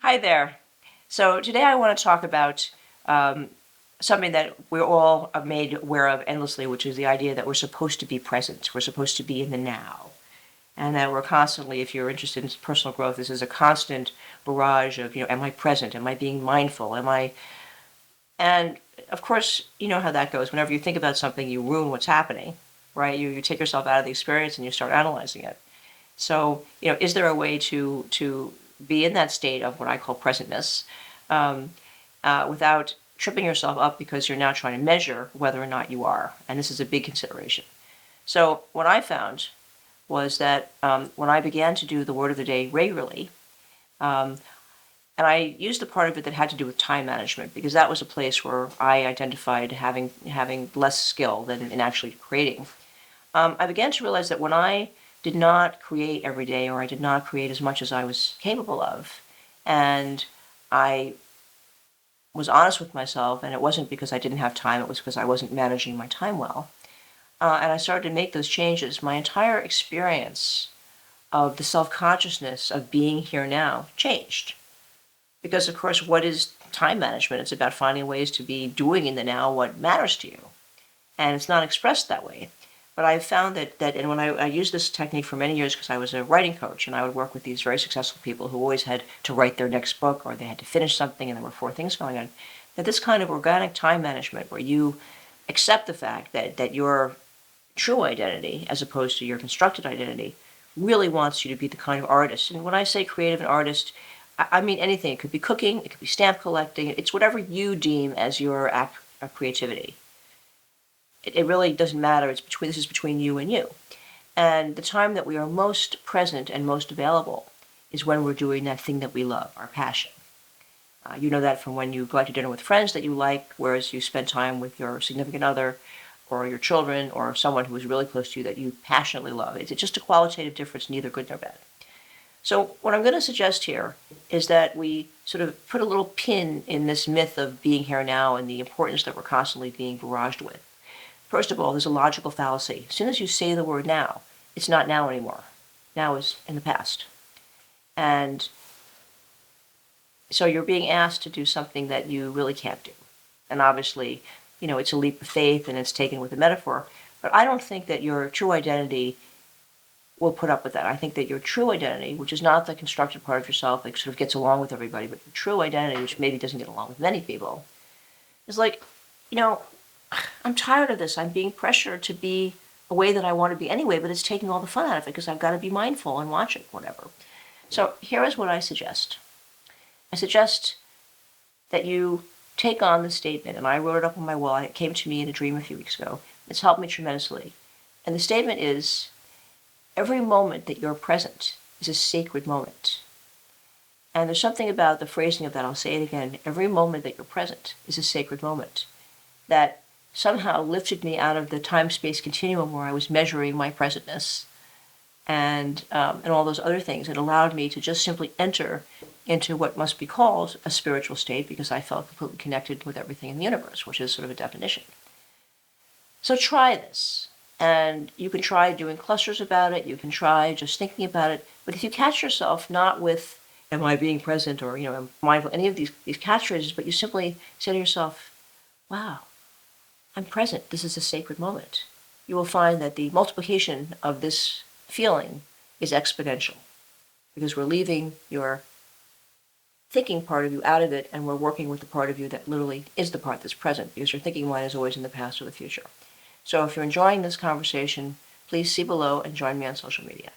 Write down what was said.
Hi there. So today I want to talk about something that we're all made aware of endlessly, which is the idea that we're supposed to be present. We're supposed to be in the now. And that we're constantly, if you're interested in personal growth, this is a constant barrage of, am I present? Am I being mindful? And of course, you know how that goes. Whenever you think about something, you ruin what's happening, right? You take yourself out of the experience and you start analyzing it. So, is there a way to be in that state of what I call presentness without tripping yourself up because you're now trying to measure whether or not you are? And this is a big consideration. So what I found was that when I began to do the word of the day regularly, and I used the part of it that had to do with time management because that was a place where I identified having less skill than in actually creating. I began to realize that when I did not create every day, or I did not create as much as I was capable of, and I was honest with myself, and it wasn't because I didn't have time, it was because I wasn't managing my time well, and I started to make those changes, my entire experience of the self-consciousness of being here now changed. Because, of course, what is time management? It's about finding ways to be doing in the now what matters to you. And it's not expressed that way. But I found that and when I used this technique for many years because I was a writing coach, and I would work with these very successful people who always had to write their next book, or they had to finish something and there were 4 things going on, that this kind of organic time management where you accept the fact that your true identity, as opposed to your constructed identity, really wants you to be the kind of artist. And when I say creative and artist, I mean anything. It could be cooking, it could be stamp collecting, it's whatever you deem as your act of creativity. It really doesn't matter. This is between you and you. And the time that we are most present and most available is when we're doing that thing that we love, our passion. You know that from when you go out to dinner with friends that you like, whereas you spend time with your significant other or your children or someone who is really close to you that you passionately love. It's just a qualitative difference, neither good nor bad. So what I'm going to suggest here is that we sort of put a little pin in this myth of being here now and the importance that we're constantly being barraged with. First of all, there's a logical fallacy. As soon as you say the word now, it's not now anymore. Now is in the past. And so you're being asked to do something that you really can't do. And obviously, it's a leap of faith and it's taken with a metaphor. But I don't think that your true identity will put up with that. I think that your true identity, which is not the constructed part of yourself that sort of gets along with everybody, but your true identity, which maybe doesn't get along with many people, is like, I'm tired of this. I'm being pressured to be a way that I want to be anyway, but it's taking all the fun out of it because I've got to be mindful and watch it, whatever. So here is what I suggest. I suggest that you take on the statement, and I wrote it up on my wall. It came to me in a dream a few weeks ago. It's helped me tremendously. And the statement is, every moment that you're present is a sacred moment. And there's something about the phrasing of that. I'll say it again. Every moment that you're present is a sacred moment. That somehow lifted me out of the time-space continuum where I was measuring my presentness and all those other things. It allowed me to just simply enter into what must be called a spiritual state because I felt completely connected with everything in the universe, which is sort of a definition. So try this. And you can try doing clusters about it. You can try just thinking about it. But if you catch yourself not with, am I being present or, am mindful, any of these catchphrases, but you simply say to yourself, wow, I'm present. This is a sacred moment. You will find that the multiplication of this feeling is exponential because we're leaving your thinking part of you out of it and we're working with the part of you that literally is the part that's present because your thinking mind is always in the past or the future. So if you're enjoying this conversation, please see below and join me on social media.